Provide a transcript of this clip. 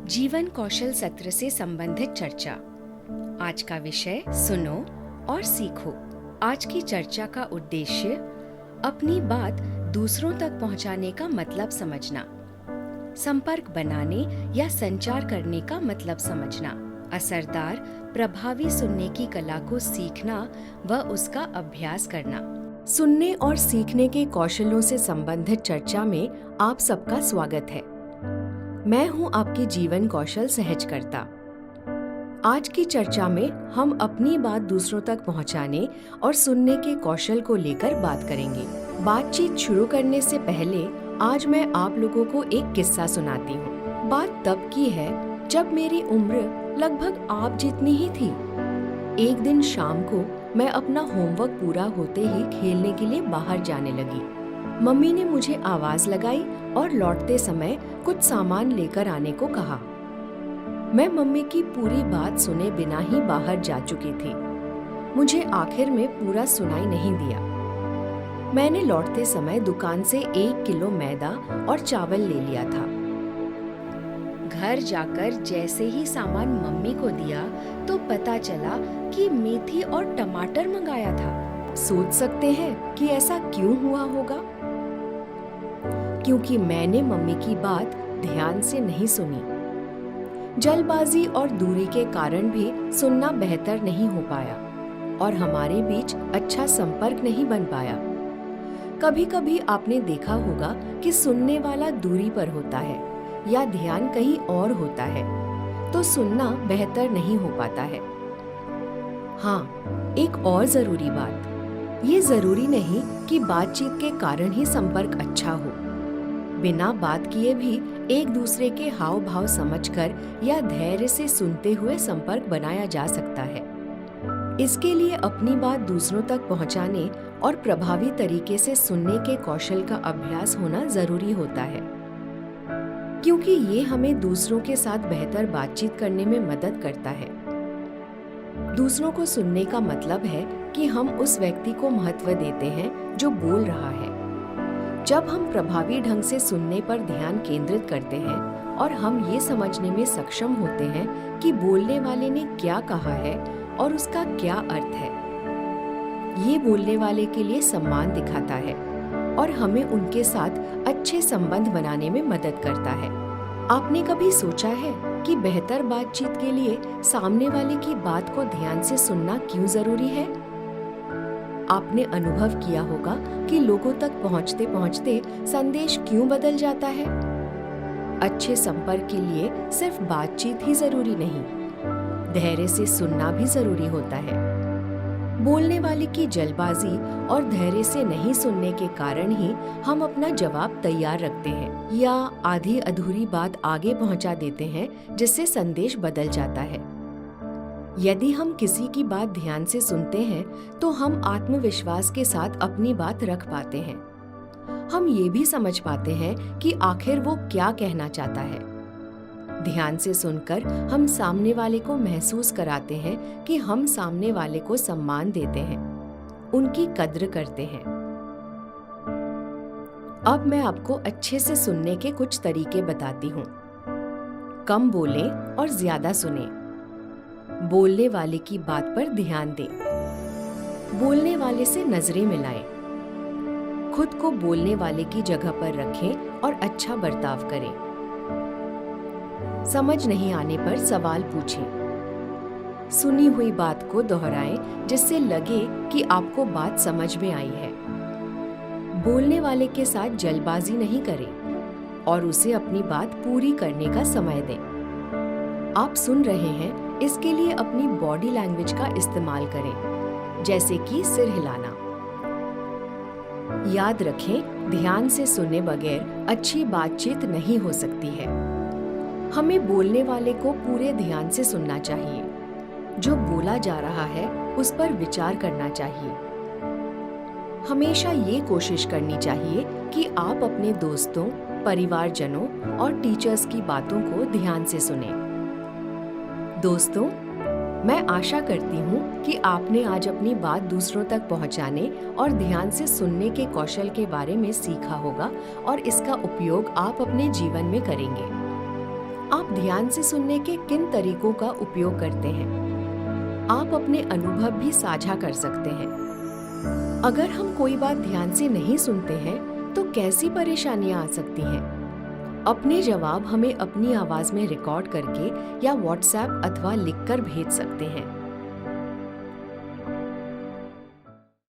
जीवन कौशल सत्र से संबंधित चर्चा। आज का विषय सुनो और सीखो। आज की चर्चा का उद्देश्य अपनी बात दूसरों तक पहुंचाने का मतलब समझना, संपर्क बनाने या संचार करने का मतलब समझना, असरदार प्रभावी सुनने की कला को सीखना व उसका अभ्यास करना। सुनने और सीखने के कौशलों से संबंधित चर्चा में आप सबका स्वागत है। मैं हूं आपकी जीवन कौशल सहजकर्ता। आज की चर्चा में हम अपनी बात दूसरों तक पहुंचाने और सुनने के कौशल को लेकर बात करेंगे। बातचीत शुरू करने से पहले आज मैं आप लोगों को एक किस्सा सुनाती हूँ। बात तब की है जब मेरी उम्र लगभग आप जितनी ही थी। एक दिन शाम को मैं अपना होमवर्क पूरा होते ही खेलने के लिए बाहर जाने लगी। मम्मी ने मुझे आवाज लगाई और लौटते समय कुछ सामान लेकर आने को कहा। मैं मम्मी की पूरी बात सुने बिना ही बाहर जा चुकी थी। मुझे आखिर में पूरा सुनाई नहीं दिया। मैंने लौटते समय दुकान से 1 किलो मैदा और चावल ले लिया था। घर जाकर जैसे ही सामान मम्मी को दिया तो पता चला कि मेथी और टमाटर मंगाया था। सोच सकते हैं कि ऐसा क्यों हुआ होगा? क्योंकि मैंने मम्मी की बात ध्यान से नहीं सुनी। जल्दबाजी और दूरी के कारण भी सुनना बेहतर नहीं हो पाया और हमारे बीच अच्छा संपर्क नहीं बन पाया। कभी-कभी आपने देखा होगा कि सुनने वाला दूरी पर होता है या ध्यान कहीं और होता है, तो सुनना बेहतर नहीं हो पाता है। हाँ, एक और जरूरी बात, ये जरूरी नहीं कि बातचीत के कारण ही संपर्क अच्छा हो। बिना बात किए भी एक दूसरे के हाव भाव समझकर या धैर्य से सुनते हुए संपर्क बनाया जा सकता है। इसके लिए अपनी बात दूसरों तक पहुंचाने और प्रभावी तरीके से सुनने के कौशल का अभ्यास होना जरूरी होता है, क्योंकि ये हमें दूसरों के साथ बेहतर बातचीत करने में मदद करता है। दूसरों को सुनने का मतलब है कि हम उस व्यक्ति को महत्व देते हैं जो बोल रहा है। जब हम प्रभावी ढंग से सुनने पर ध्यान केंद्रित करते हैं और हम ये समझने में सक्षम होते हैं कि बोलने वाले ने क्या कहा है और उसका क्या अर्थ है, ये बोलने वाले के लिए सम्मान दिखाता है और हमें उनके साथ अच्छे संबंध बनाने में मदद करता है। आपने कभी सोचा है कि बेहतर बातचीत के लिए सामने वाले की बात को ध्यान से सुनना क्यों जरूरी है? आपने अनुभव किया होगा कि लोगों तक पहुंचते पहुंचते संदेश क्यों बदल जाता है। अच्छे संपर्क के लिए सिर्फ बातचीत ही जरूरी नहीं, धैर्य से सुनना भी जरूरी होता है। बोलने वाले की जल्दबाजी और धैर्य से नहीं सुनने के कारण ही हम अपना जवाब तैयार रखते हैं या आधी अधूरी बात आगे पहुंचा देते हैं, जिससे संदेश बदल जाता है। यदि हम किसी की बात ध्यान से सुनते हैं तो हम आत्मविश्वास के साथ अपनी बात रख पाते हैं। हम ये भी समझ पाते हैं कि आखिर वो क्या कहना चाहता है। ध्यान से सुनकर हम सामने वाले को महसूस कराते हैं कि हम सामने वाले को सम्मान देते हैं, उनकी कद्र करते हैं। अब मैं आपको अच्छे से सुनने के कुछ तरीके बताती हूँ। कम बोलें और ज्यादा सुनें। बोलने वाले की बात पर ध्यान दें। बोलने वाले से नजरें मिलाएं। खुद को बोलने वाले की जगह पर रखें और अच्छा बर्ताव करें। समझ नहीं आने पर सवाल पूछें। सुनी हुई बात को दोहराएं जिससे लगे कि आपको बात समझ में आई है। बोलने वाले के साथ जल्दबाजी नहीं करें और उसे अपनी बात पूरी करने का समय दें। आप सुन रहे हैं, इसके लिए अपनी बॉडी लैंग्वेज का इस्तेमाल करें, जैसे कि सिर हिलाना। याद रखें, ध्यान से सुने बगैर अच्छी बातचीत नहीं हो सकती है। हमें बोलने वाले को पूरे ध्यान से सुनना चाहिए। जो बोला जा रहा है उस पर विचार करना चाहिए। हमेशा ये कोशिश करनी चाहिए कि आप अपने दोस्तों, परिवारजनों और टीचर्स की बातों को ध्यान से सुनें। दोस्तों, मैं आशा करती हूँ कि आपने आज अपनी बात दूसरों तक पहुँचाने और ध्यान से सुनने के कौशल के बारे में सीखा होगा और इसका उपयोग आप अपने जीवन में करेंगे। आप ध्यान से सुनने के किन तरीकों का उपयोग करते हैं? आप अपने अनुभव भी साझा कर सकते हैं। अगर हम कोई बात ध्यान से नहीं सुनते हैं, तो कैसी परेशानियां आ सकती हैं? अपने जवाब हमें अपनी आवाज में रिकॉर्ड करके या व्हाट्सएप अथवा लिखकर भेज सकते हैं।